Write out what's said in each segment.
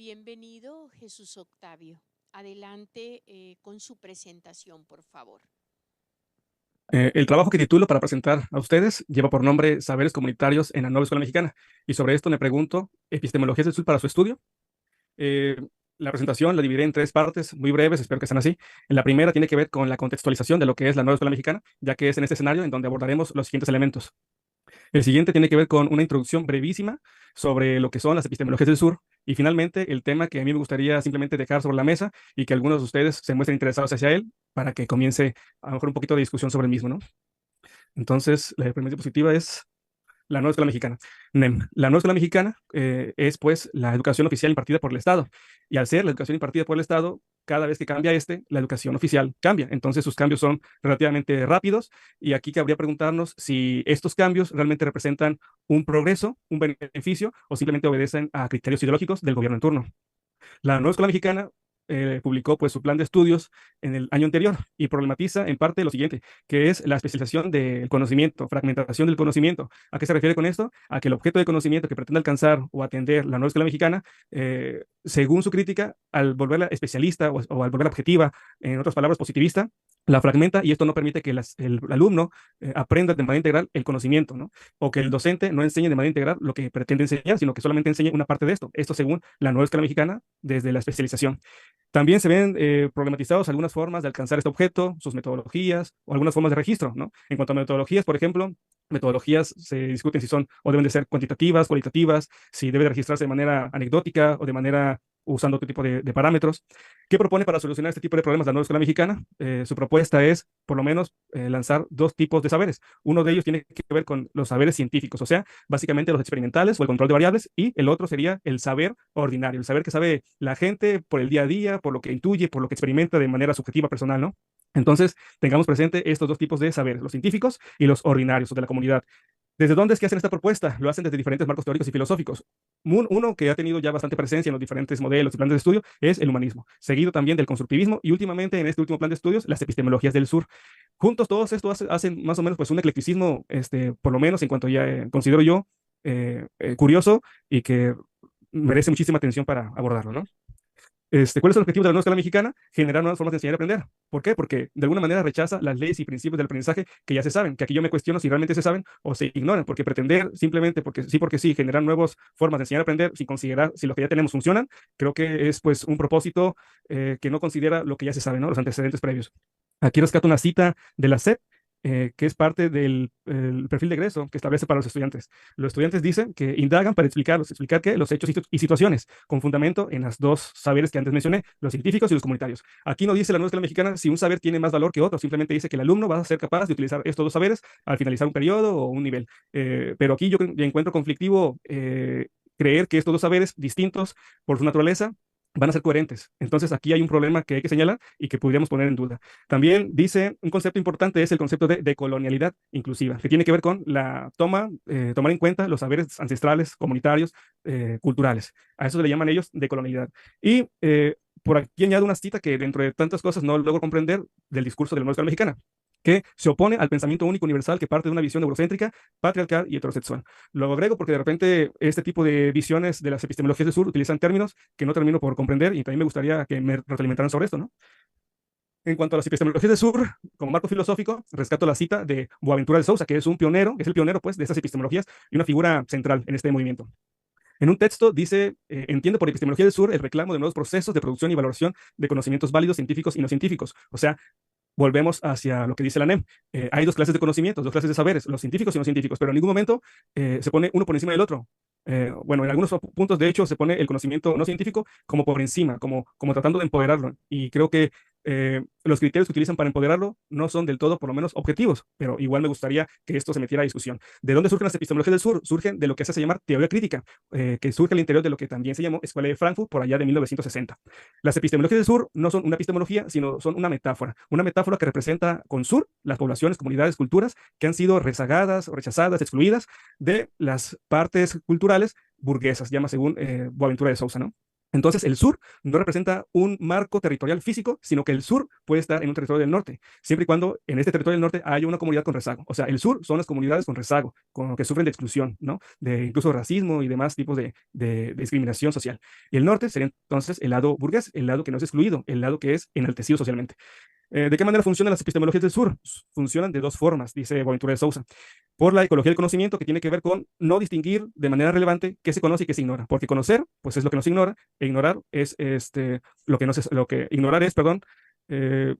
Bienvenido, Jesús Octavio. Adelante con su presentación, por favor. El trabajo que titulo para presentar a ustedes lleva por nombre Saberes Comunitarios en la Nueva Escuela Mexicana. Y sobre esto me pregunto, ¿epistemologías del sur para su estudio? Eh, la presentación la dividiré en tres partes muy breves, espero que sean así. En la primera tiene que ver con la contextualización de lo que es la Nueva Escuela Mexicana, ya que es en este escenario en donde abordaremos los siguientes elementos. El siguiente tiene que ver con una introducción brevísima sobre lo que son las epistemologías del sur. Y finalmente, el tema que a mí me gustaría simplemente dejar sobre la mesa y que algunos de ustedes se muestren interesados hacia él para que comience a lo mejor un poquito de discusión sobre el mismo, ¿no? Entonces, la primera diapositiva es la nueva escuela mexicana. NEM. La nueva escuela mexicana es pues la educación oficial impartida por el Estado. Y al ser la educación impartida por el Estado, cada vez que cambia la educación oficial cambia. Entonces sus cambios son relativamente rápidos y aquí cabría preguntarnos si estos cambios realmente representan un progreso, un beneficio o simplemente obedecen a criterios ideológicos del gobierno en turno. La nueva escuela mexicana publicó pues su plan de estudios en el año anterior y problematiza en parte lo siguiente, que es la especialización del conocimiento, fragmentación del conocimiento. ¿A qué se refiere con esto? A que el objeto de conocimiento que pretende alcanzar o atender la nueva escuela mexicana, según su crítica, al volverla especialista o al volverla objetiva, en otras palabras, positivista, la fragmenta y esto no permite que el alumno aprenda de manera integral el conocimiento, ¿no? O que el docente no enseñe de manera integral lo que pretende enseñar, sino que solamente enseñe una parte de esto. Esto según la nueva escuela mexicana desde la especialización. También se ven problematizados algunas formas de alcanzar este objeto, sus metodologías o algunas formas de registro, ¿no? En cuanto a metodologías, por ejemplo, metodologías se discuten si son o deben de ser cuantitativas, cualitativas, si debe de registrarse de manera anecdótica o de manera usando otro tipo de parámetros. ¿Qué propone para solucionar este tipo de problemas la nueva escuela mexicana? Su propuesta es, por lo menos, lanzar dos tipos de saberes. Uno de ellos tiene que ver con los saberes científicos, o sea, básicamente los experimentales o el control de variables, y el otro sería el saber ordinario, el saber que sabe la gente por el día a día, por lo que intuye, por lo que experimenta de manera subjetiva personal, ¿no? Entonces, tengamos presente estos dos tipos de saberes, los científicos y los ordinarios o de la comunidad. ¿Desde dónde es que hacen esta propuesta? Lo hacen desde diferentes marcos teóricos y filosóficos. Uno que ha tenido ya bastante presencia en los diferentes modelos y planes de estudio es el humanismo, seguido también del constructivismo y últimamente en este último plan de estudios las epistemologías del sur. Juntos todos estos hacen más o menos pues un eclecticismo, por lo menos en cuanto ya considero yo curioso y que merece muchísima atención para abordarlo, ¿no? ¿Cuál es el objetivo de la nueva escuela mexicana? Generar nuevas formas de enseñar y aprender. ¿Por qué? Porque de alguna manera rechaza las leyes y principios del aprendizaje que ya se saben, que aquí yo me cuestiono si realmente se saben o se ignoran, porque pretender simplemente porque sí, generar nuevas formas de enseñar y aprender sin considerar si lo que ya tenemos funcionan, creo que es pues un propósito que no considera lo que ya se sabe, ¿no? Los antecedentes previos. Aquí rescato una cita de la SEP, que es parte del el perfil de egreso que establece para los estudiantes. Los estudiantes dicen que indagan para explicar qué, los hechos y situaciones, con fundamento en los dos saberes que antes mencioné, los científicos y los comunitarios. Aquí no dice la nueva escuela mexicana si un saber tiene más valor que otro, simplemente dice que el alumno va a ser capaz de utilizar estos dos saberes al finalizar un periodo o un nivel. Pero aquí yo encuentro conflictivo creer que estos dos saberes distintos por su naturaleza van a ser coherentes. Entonces aquí hay un problema que hay que señalar y que podríamos poner en duda. También dice un concepto importante es el concepto de decolonialidad inclusiva, que tiene que ver con la tomar en cuenta los saberes ancestrales, comunitarios, culturales. A eso se le llaman ellos decolonialidad. Y por aquí añado una cita que dentro de tantas cosas no logro comprender del discurso de la nueva escuela mexicana, que se opone al pensamiento único universal que parte de una visión eurocéntrica, patriarcal y heterosexual. Lo agrego porque de repente este tipo de visiones de las epistemologías del sur utilizan términos que no termino por comprender y también me gustaría que me retroalimentaran sobre esto, ¿no? En cuanto a las epistemologías del sur, como marco filosófico, rescato la cita de Boaventura de Sousa, que es un pionero, es el pionero pues de estas epistemologías y una figura central en este movimiento. En un texto dice, entiende por epistemología del sur el reclamo de nuevos procesos de producción y valoración de conocimientos válidos, científicos y no científicos. O sea, volvemos hacia lo que dice la NEM. Hay dos clases de conocimientos, dos clases de saberes, los científicos y no científicos, pero en ningún momento se pone uno por encima del otro. Bueno, en algunos puntos, de hecho, se pone el conocimiento no científico como por encima, como tratando de empoderarlo. Y creo que los criterios que utilizan para empoderarlo no son del todo, por lo menos, objetivos, pero igual me gustaría que esto se metiera a discusión. ¿De dónde surgen las epistemologías del sur? Surgen de lo que se hace llamar teoría crítica, que surge al interior de lo que también se llamó Escuela de Frankfurt por allá de 1960. Las epistemologías del sur no son una epistemología, sino son una metáfora que representa con sur las poblaciones, comunidades, culturas que han sido rezagadas, rechazadas, excluidas de las partes culturales burguesas, llama según Boaventura de Sousa, ¿no? Entonces, el sur no representa un marco territorial físico, sino que el sur puede estar en un territorio del norte, siempre y cuando en este territorio del norte haya una comunidad con rezago. O sea, el sur son las comunidades con rezago, que sufren de exclusión, ¿no? De incluso racismo y demás tipos de discriminación social. Y el norte sería entonces el lado burgués, el lado que no es excluido, el lado que es enaltecido socialmente. ¿De qué manera funcionan las epistemologías del sur? Funcionan de dos formas, dice Boaventura de Sousa. Por la ecología del conocimiento, que tiene que ver con no distinguir de manera relevante qué se conoce y qué se ignora. Porque conocer, pues es lo que no se ignora, e ignorar es lo que no se, lo que ignorar es, perdón, eh,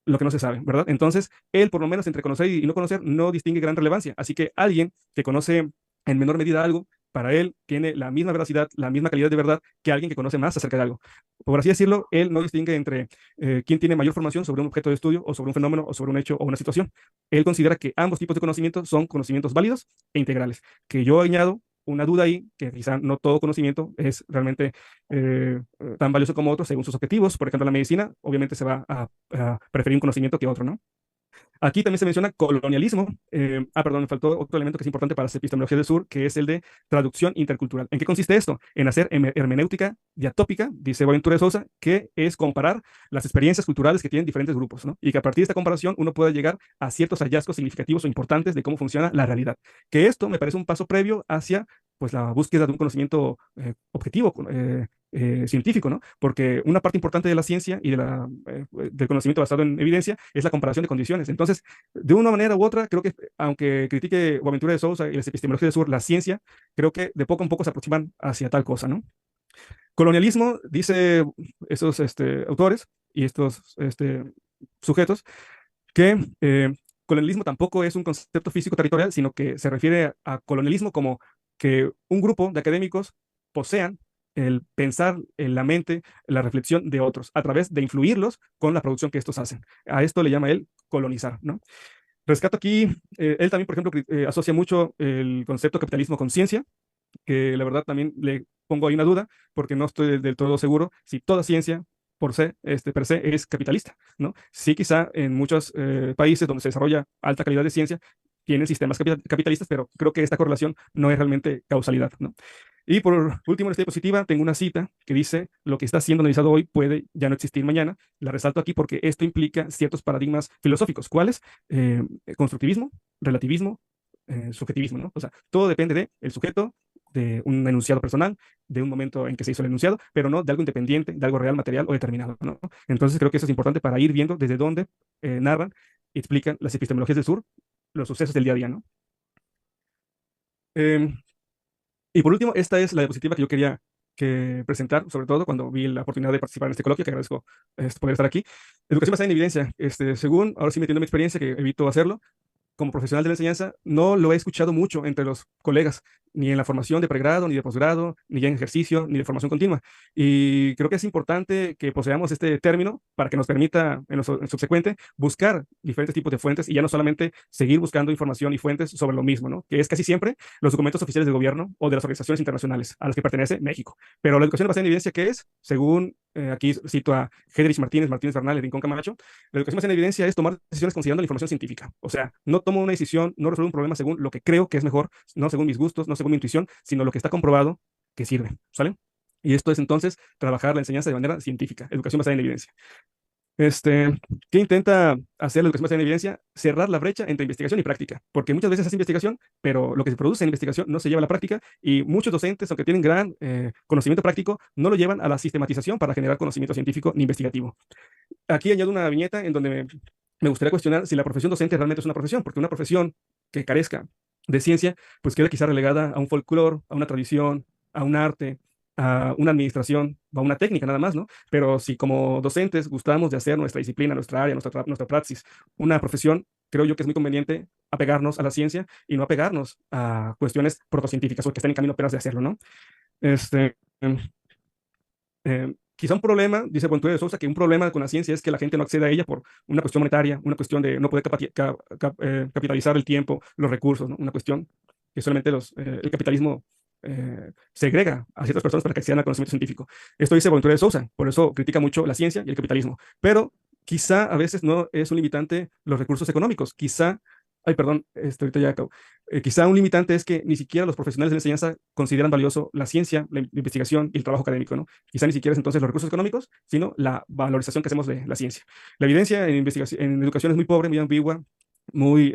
lo que no se sabe, ¿verdad? Entonces, él, por lo menos entre conocer y no conocer, no distingue gran relevancia. Así que alguien que conoce en menor medida algo, para él tiene la misma veracidad, la misma calidad de verdad que alguien que conoce más acerca de algo. Por así decirlo, él no distingue entre quién tiene mayor formación sobre un objeto de estudio o sobre un fenómeno o sobre un hecho o una situación. Él considera que ambos tipos de conocimiento son conocimientos válidos e integrales. Que yo añado una duda ahí, que quizá no todo conocimiento es realmente tan valioso como otro según sus objetivos. Por ejemplo, la medicina obviamente se va a preferir un conocimiento que otro, ¿no? Aquí también se menciona colonialismo. Perdón, me faltó otro elemento que es importante para las epistemologías del sur, que es el de traducción intercultural. ¿En qué consiste esto? En hacer hermenéutica diatópica, dice Boaventura de Sousa, que es comparar las experiencias culturales que tienen diferentes grupos, ¿no? Y que a partir de esta comparación uno puede llegar a ciertos hallazgos significativos o importantes de cómo funciona la realidad. Que esto me parece un paso previo hacia pues la búsqueda de un conocimiento objetivo, científico, ¿no? Porque una parte importante de la ciencia y del conocimiento basado en evidencia es la comparación de condiciones. Entonces, de una manera u otra, creo que, aunque critique Boaventura de Sousa y las epistemologías del sur, la ciencia, creo que de poco en poco se aproximan hacia tal cosa, ¿no? Colonialismo, dice esos autores y estos sujetos, que colonialismo tampoco es un concepto físico territorial, sino que se refiere a colonialismo como que un grupo de académicos posean el pensar en la mente, la reflexión de otros, a través de influirlos con la producción que estos hacen. A esto le llama él colonizar, ¿no? Rescato aquí, él también, por ejemplo, asocia mucho el concepto capitalismo con ciencia, que la verdad también le pongo ahí una duda, porque no estoy del todo seguro si toda ciencia per se es capitalista, ¿no? Sí, quizá en muchos países donde se desarrolla alta calidad de ciencia, tienen sistemas capitalistas, pero creo que esta correlación no es realmente causalidad, ¿no? Y por último, en esta diapositiva tengo una cita que dice, lo que está siendo analizado hoy puede ya no existir mañana. La resalto aquí porque esto implica ciertos paradigmas filosóficos. ¿Cuáles? Constructivismo, relativismo, subjetivismo, ¿no? O sea, todo depende del sujeto, de un enunciado personal, de un momento en que se hizo el enunciado, pero no de algo independiente, de algo real, material o determinado, ¿no? Entonces creo que eso es importante para ir viendo desde dónde narran y explican las epistemologías del sur los sucesos del día a día, ¿no? Eh, y por último, esta es la diapositiva que yo quería presentar, sobre todo cuando vi la oportunidad de participar en este coloquio, que agradezco poder estar aquí. Educación basada en evidencia. Según, ahora sí metiendo mi experiencia, que evito hacerlo, como profesional de la enseñanza, no lo he escuchado mucho entre los colegas, ni en la formación de pregrado, ni de posgrado, ni ya en ejercicio, ni de formación continua. Y creo que es importante que poseamos este término para que nos permita, en subsecuente, buscar diferentes tipos de fuentes y ya no solamente seguir buscando información y fuentes sobre lo mismo, ¿no? Que es casi siempre los documentos oficiales del gobierno o de las organizaciones internacionales a las que pertenece México. Pero la educación basada en evidencia, ¿qué es? Según, aquí cito a Hedrich Martínez, Martínez Bernal y Rincón Camacho, la educación basada en evidencia es tomar decisiones considerando la información científica. O sea, no tomo una decisión, no resuelvo un problema según lo que creo que es mejor, no según mis gustos, no según mi intuición, sino lo que está comprobado que sirve, ¿sale? Y esto es entonces trabajar la enseñanza de manera científica, educación basada en evidencia. ¿Qué intenta hacer la educación basada en evidencia? Cerrar la brecha entre investigación y práctica, porque muchas veces hace investigación, pero lo que se produce en investigación no se lleva a la práctica y muchos docentes, aunque tienen gran conocimiento práctico, no lo llevan a la sistematización para generar conocimiento científico ni investigativo. Aquí añado una viñeta en donde me gustaría cuestionar si la profesión docente realmente es una profesión, porque una profesión que carezca de ciencia, pues queda quizá relegada a un folclore, a una tradición, a un arte, a una administración, a una técnica nada más, ¿no? Pero si como docentes gustamos de hacer nuestra disciplina, nuestra área, nuestra praxis, una profesión, creo yo que es muy conveniente apegarnos a la ciencia y no apegarnos a cuestiones protocientíficas o que estén en camino apenas de hacerlo, ¿no? Este, quizá un problema, dice Boaventura de Sousa, que un problema con la ciencia es que la gente no accede a ella por una cuestión monetaria, una cuestión de no poder capitalizar el tiempo, los recursos, ¿no? Una cuestión que solamente el capitalismo segrega a ciertas personas para que accedan al conocimiento científico. Esto dice Boaventura de Sousa, por eso critica mucho la ciencia y el capitalismo. Pero quizá a veces no es un limitante los recursos económicos, quizá Ay, perdón, ahorita ya acabo. Quizá un limitante es que ni siquiera los profesionales de la enseñanza consideran valioso la ciencia, la investigación y el trabajo académico, ¿no? Quizá ni siquiera es entonces los recursos económicos, sino la valorización que hacemos de la ciencia. La evidencia en investigación, en educación es muy pobre, muy ambigua, muy,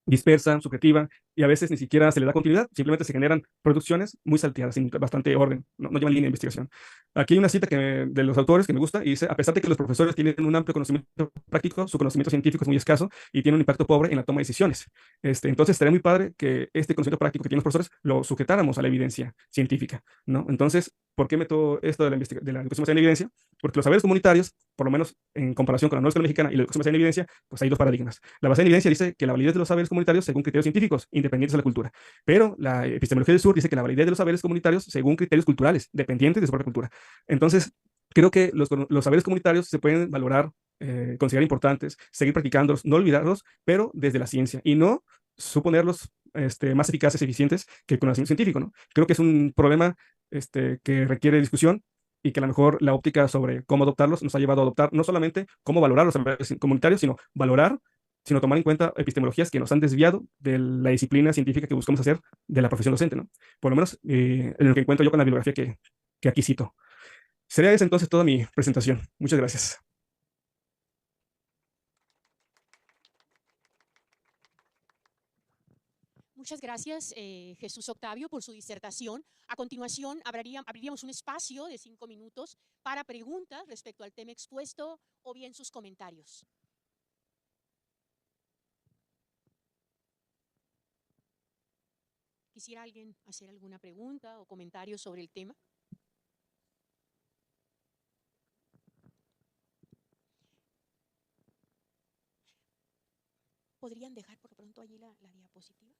dispersa, subjetiva, y a veces ni siquiera se le da continuidad, simplemente se generan producciones muy salteadas, sin bastante orden, no llevan línea de investigación. Aquí hay una cita de los autores que me gusta y dice, a pesar de que los profesores tienen un amplio conocimiento práctico, su conocimiento científico es muy escaso y tiene un impacto pobre en la toma de decisiones. Entonces, estaría muy padre que este conocimiento práctico que tienen los profesores lo sujetáramos a la evidencia científica, ¿no? Entonces, ¿por qué meto esto de la educación basada en evidencia? Porque los saberes comunitarios, por lo menos en comparación con la nueva escuela mexicana y la educación basada en evidencia, pues hay dos paradigmas. La base en evidencia dice que la validez de los saberes comunitarios según criterios científicos, independientes de la cultura. Pero la epistemología del sur dice que la validez de los saberes comunitarios según criterios culturales, dependientes de su propia cultura. Entonces, creo que los saberes comunitarios se pueden valorar, considerar importantes, seguir practicándolos, no olvidarlos, pero desde la ciencia y no suponerlos más eficaces y eficientes que el conocimiento científico, ¿no? Creo que es un problema que requiere discusión y que a lo mejor la óptica sobre cómo adoptarlos nos ha llevado a adoptar no solamente cómo valorar los saberes comunitarios, sino tomar en cuenta epistemologías que nos han desviado de la disciplina científica que buscamos hacer de la profesión docente, ¿no? Por lo menos en lo que encuentro yo con la bibliografía que aquí cito. Sería esa entonces toda mi presentación. Muchas gracias. Muchas gracias, Jesús Octavio, por su disertación. A continuación, abriríamos un espacio de 5 minutos para preguntas respecto al tema expuesto o bien sus comentarios. ¿Quisiera alguien hacer alguna pregunta o comentario sobre el tema? ¿Podrían dejar por lo pronto allí la diapositiva?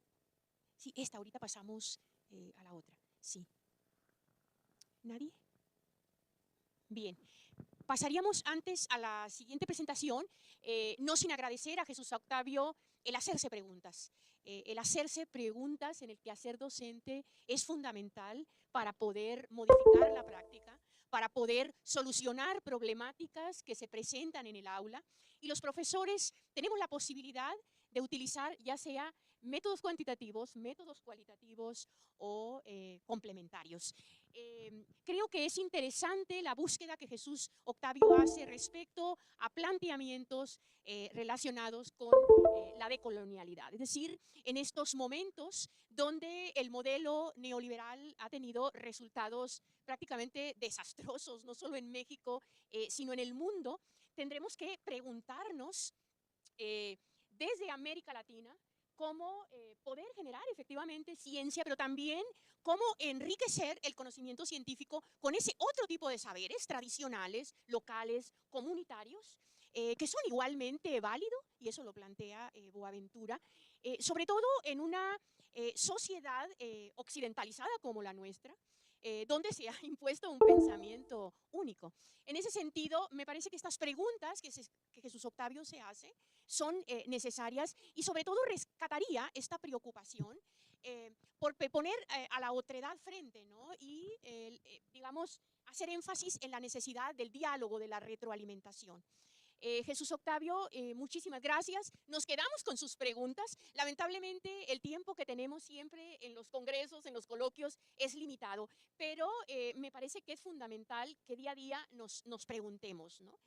Sí, ahorita pasamos a la otra. Sí. ¿Nadie? Bien. Pasaríamos antes a la siguiente presentación, no sin agradecer a Jesús Octavio el hacerse preguntas. El hacerse preguntas en el quehacer docente es fundamental para poder modificar la práctica, para poder solucionar problemáticas que se presentan en el aula. Y los profesores tenemos la posibilidad de utilizar ya sea métodos cuantitativos, métodos cualitativos o complementarios. Creo que es interesante la búsqueda que Jesús Octavio hace respecto a planteamientos relacionados con la decolonialidad. Es decir, en estos momentos donde el modelo neoliberal ha tenido resultados prácticamente desastrosos, no solo en México, sino en el mundo, tendremos que preguntarnos desde América Latina cómo poder generar efectivamente ciencia, pero también cómo enriquecer el conocimiento científico con ese otro tipo de saberes tradicionales, locales, comunitarios, que son igualmente válidos, y eso lo plantea Boaventura, sobre todo en una sociedad occidentalizada como la nuestra, donde se ha impuesto un pensamiento único. En ese sentido, me parece que estas preguntas que Jesús Octavio se hace son necesarias y sobre todo rescataría esta preocupación por poner a la otredad frente, ¿no? Y, digamos, hacer énfasis en la necesidad del diálogo, de la retroalimentación. Jesús Octavio, muchísimas gracias. Nos quedamos con sus preguntas. Lamentablemente, el tiempo que tenemos siempre en los congresos, en los coloquios, es limitado, pero me parece que es fundamental que día a día nos preguntemos, ¿no?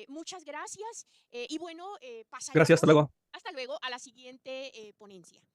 Muchas gracias y bueno, Gracias, hasta pasaríamos luego. hasta luego a la siguiente ponencia.